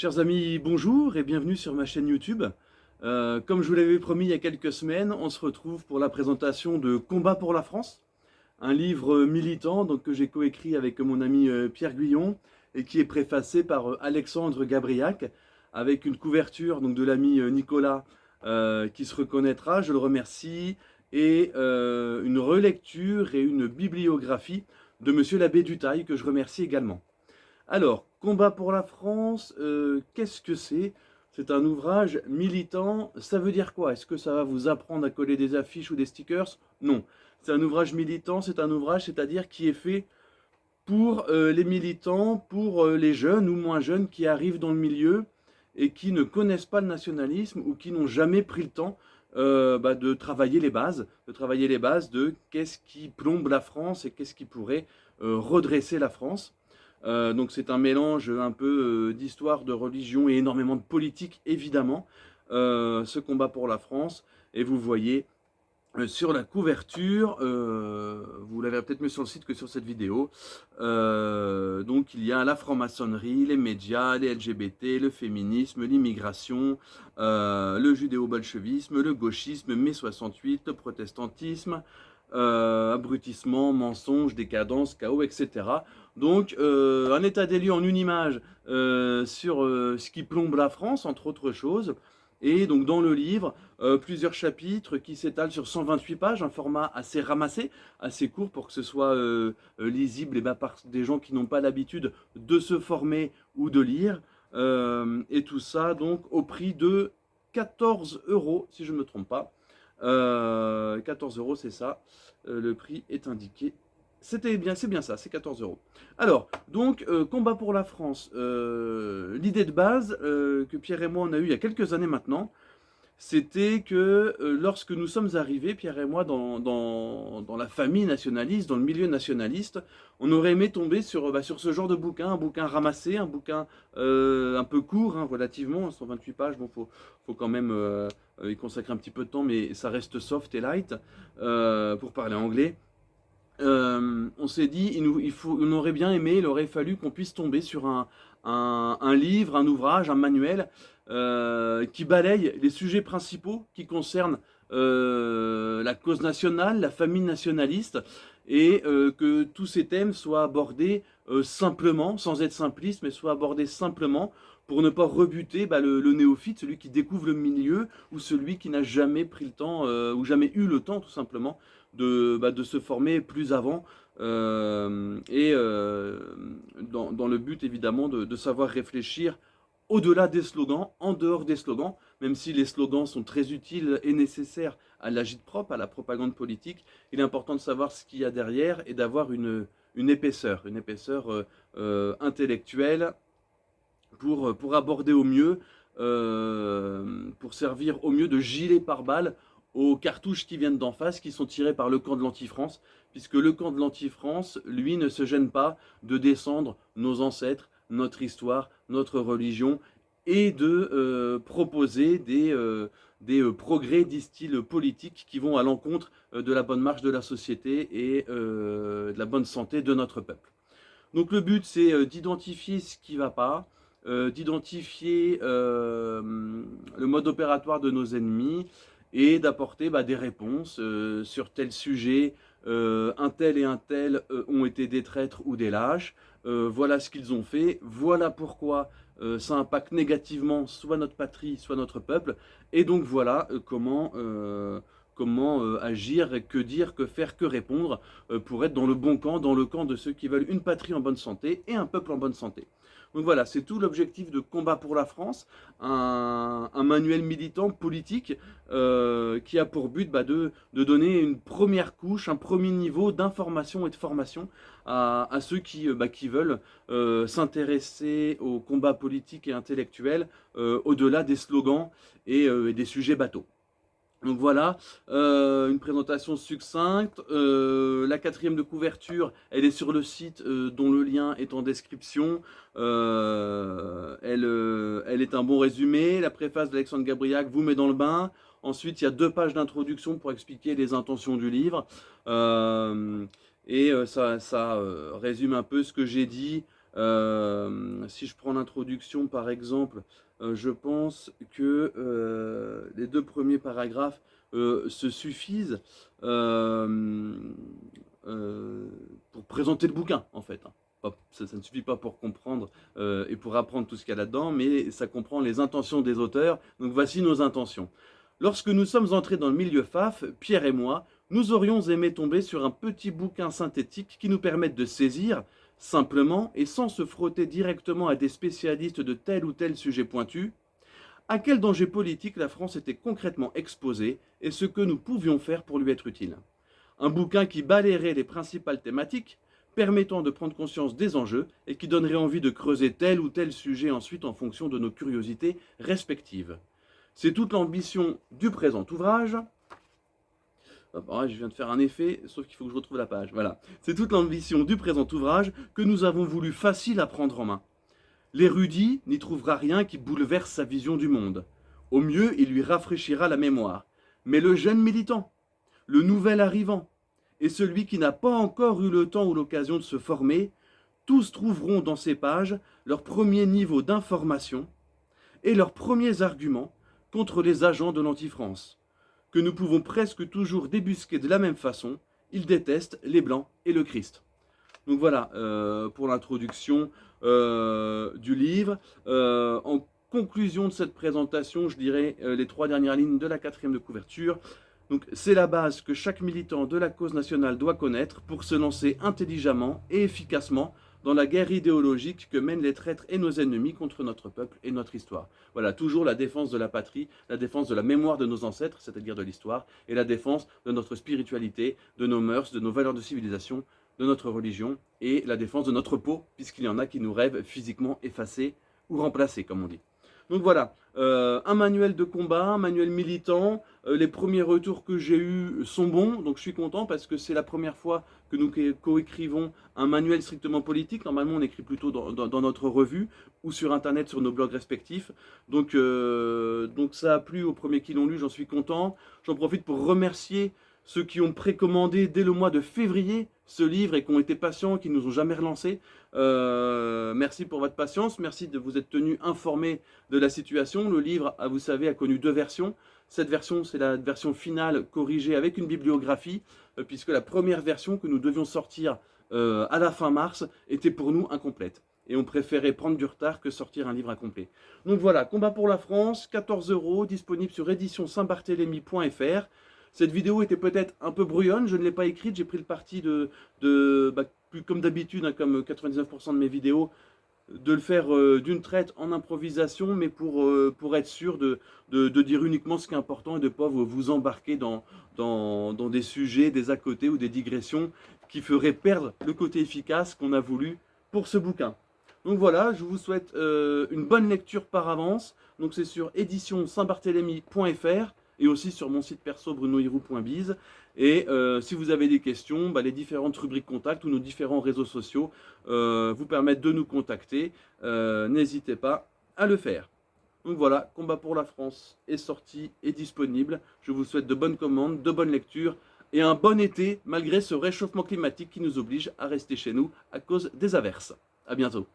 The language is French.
Chers amis, bonjour et bienvenue sur ma chaîne YouTube. Comme je vous l'avais promis il y a quelques semaines, on se retrouve pour la présentation de Combat pour la France, un livre militant que j'ai coécrit avec mon ami Pierre Guyon et qui est préfacé par Alexandre Gabriac avec une couverture de l'ami Nicolas qui se reconnaîtra, je le remercie, et une relecture et une bibliographie de Monsieur l'abbé Dutail que je remercie également. Alors, Combat pour la France, qu'est-ce que c'est? C'est un ouvrage militant. Ça veut dire quoi? Est-ce que ça va vous apprendre à coller des affiches ou des stickers? Non. C'est un ouvrage militant, c'est un ouvrage, c'est-à-dire qui est fait pour les militants, pour les jeunes ou moins jeunes qui arrivent dans le milieu et qui ne connaissent pas le nationalisme ou qui n'ont jamais pris le temps de travailler les bases, de qu'est-ce qui plombe la France et qu'est-ce qui pourrait redresser la France. Donc c'est un mélange un peu d'histoire, de religion et énormément de politique, évidemment, ce combat pour la France. Et vous voyez sur la couverture, vous l'avez peut-être mieux sur le site que sur cette vidéo, donc il y a la franc-maçonnerie, les médias, les LGBT, le féminisme, l'immigration, le judéo-bolchevisme, le gauchisme, mai 68, le protestantisme, abrutissement, mensonge, décadence, chaos, etc. Donc un état des lieux en une image sur ce qui plombe la France, entre autres choses. Et donc dans le livre, plusieurs chapitres qui s'étalent sur 128 pages, un format assez ramassé, assez court pour que ce soit lisible par des gens qui n'ont pas l'habitude de se former ou de lire. Et tout ça donc au prix de 14 euros, si je ne me trompe pas. 14 euros, c'est ça. Le prix est indiqué. C'est bien ça, c'est 14 euros. Alors, donc, Combat pour la France. L'idée de base que Pierre et moi on a eue il y a quelques années maintenant, c'était que lorsque nous sommes arrivés, Pierre et moi, dans la famille nationaliste, dans le milieu nationaliste, on aurait aimé tomber sur ce genre de bouquin, un bouquin ramassé, un bouquin un peu court, hein, relativement, 128 pages, bon, faut quand même y consacrer un petit peu de temps, mais ça reste soft et light, pour parler anglais. On s'est dit, on aurait bien aimé, il aurait fallu qu'on puisse tomber sur un livre, un ouvrage, un manuel qui balaye les sujets principaux qui concernent la cause nationale, la famille nationaliste, et que tous ces thèmes soient abordés simplement, sans être simpliste, mais soient abordés simplement pour ne pas rebuter le néophyte, celui qui découvre le milieu, ou celui qui n'a jamais pris le temps, ou jamais eu le temps tout simplement, de se former plus avant, et dans le but évidemment de savoir réfléchir au-delà des slogans, en dehors des slogans, même si les slogans sont très utiles et nécessaires à l'agit-prop, à la propagande politique, il est important de savoir ce qu'il y a derrière et d'avoir une épaisseur intellectuelle pour aborder au mieux, pour servir au mieux de gilet pare-balles aux cartouches qui viennent d'en face, qui sont tirées par le camp de l'anti-France, puisque le camp de l'anti-France, lui, ne se gêne pas de descendre nos ancêtres, notre histoire, notre religion, et de proposer des progrès, disent-ils, politiques qui vont à l'encontre de la bonne marche de la société et de la bonne santé de notre peuple. Donc le but, c'est d'identifier ce qui ne va pas, d'identifier le mode opératoire de nos ennemis et d'apporter des réponses sur tel sujet. Un tel et un tel ont été des traîtres ou des lâches. Voilà ce qu'ils ont fait. Voilà pourquoi ça impacte négativement soit notre patrie, soit notre peuple. Et donc voilà comment agir, que dire, que faire, que répondre pour être dans le bon camp, dans le camp de ceux qui veulent une patrie en bonne santé et un peuple en bonne santé. Donc voilà, c'est tout l'objectif de Combat pour la France, un manuel militant politique qui a pour but de donner une première couche, un premier niveau d'information et de formation à ceux qui veulent s'intéresser au combat politique et intellectuel au-delà des slogans et des sujets bateaux. Donc voilà, une présentation succincte. La quatrième de couverture, elle est sur le site dont le lien est en description. Elle est un bon résumé. La préface d'Alexandre Gabriac vous met dans le bain. Ensuite, il y a 2 pages d'introduction pour expliquer les intentions du livre. Ça résume un peu ce que j'ai dit Si je prends l'introduction par exemple, je pense que les 2 premiers paragraphes se suffisent pour présenter le bouquin en fait, hein. Ça ne suffit pas pour comprendre et pour apprendre tout ce qu'il y a là-dedans, mais ça comprend les intentions des auteurs. Donc voici nos intentions. Lorsque nous sommes entrés dans le milieu FAF, Pierre et moi, nous aurions aimé tomber sur un petit bouquin synthétique qui nous permette de saisir, simplement et sans se frotter directement à des spécialistes de tel ou tel sujet pointu, à quel danger politique la France était concrètement exposée et ce que nous pouvions faire pour lui être utile. Un bouquin qui balayerait les principales thématiques, permettant de prendre conscience des enjeux et qui donnerait envie de creuser tel ou tel sujet ensuite en fonction de nos curiosités respectives. C'est toute l'ambition du présent ouvrage. Je viens de faire un effet, sauf qu'il faut que je retrouve la page. Voilà. C'est toute l'ambition du présent ouvrage que nous avons voulu facile à prendre en main. L'érudit n'y trouvera rien qui bouleverse sa vision du monde. Au mieux, il lui rafraîchira la mémoire. Mais le jeune militant, le nouvel arrivant, et celui qui n'a pas encore eu le temps ou l'occasion de se former, tous trouveront dans ces pages leur premier niveau d'information et leurs premiers arguments contre les agents de l'anti-France, que nous pouvons presque toujours débusquer de la même façon. Ils détestent les Blancs et le Christ. Donc voilà pour l'introduction du livre. En conclusion de cette présentation, je dirais les 3 dernières lignes de la 4e de couverture. Donc c'est la base que chaque militant de la cause nationale doit connaître pour se lancer intelligemment et efficacement dans la guerre idéologique que mènent les traîtres et nos ennemis contre notre peuple et notre histoire. Voilà, toujours la défense de la patrie, la défense de la mémoire de nos ancêtres, c'est-à-dire de l'histoire, et la défense de notre spiritualité, de nos mœurs, de nos valeurs de civilisation, de notre religion, et la défense de notre peau, puisqu'il y en a qui nous rêvent physiquement effacés ou remplacés, comme on dit. Donc voilà, un manuel de combat, un manuel militant. Les premiers retours que j'ai eus sont bons, donc je suis content parce que c'est la première fois que nous coécrivons un manuel strictement politique. Normalement, on écrit plutôt dans notre revue ou sur Internet, sur nos blogs respectifs. Donc ça a plu aux premiers qui l'ont lu, j'en suis content. J'en profite pour remercier ceux qui ont précommandé dès le mois de février ce livre et qui ont été patients, qui ne nous ont jamais relancés. Merci pour votre patience, merci de vous être tenus informés de la situation. Le livre, vous savez, a connu 2 versions. Cette version, c'est la version finale corrigée avec une bibliographie, puisque la première version que nous devions sortir à la fin mars était pour nous incomplète. Et on préférait prendre du retard que sortir un livre incomplet. Donc voilà, Combat pour la France, 14 €, disponible sur édition-saint-barthélemy.fr. Cette vidéo était peut-être un peu brouillonne, je ne l'ai pas écrite, j'ai pris le parti comme d'habitude, hein, comme 99% de mes vidéos, de le faire d'une traite en improvisation, mais pour être sûr de dire uniquement ce qui est important et de ne pas vous embarquer dans des sujets, des à côté ou des digressions qui feraient perdre le côté efficace qu'on a voulu pour ce bouquin. Donc voilà, je vous souhaite une bonne lecture par avance. Donc c'est sur édition-saint-barthélemy.fr et aussi sur mon site perso brunohirou.biz. Et si vous avez des questions, les différentes rubriques contact ou nos différents réseaux sociaux vous permettent de nous contacter. N'hésitez pas à le faire. Donc voilà, Combat pour la France est sorti et disponible. Je vous souhaite de bonnes commandes, de bonnes lectures et un bon été malgré ce réchauffement climatique qui nous oblige à rester chez nous à cause des averses. À bientôt.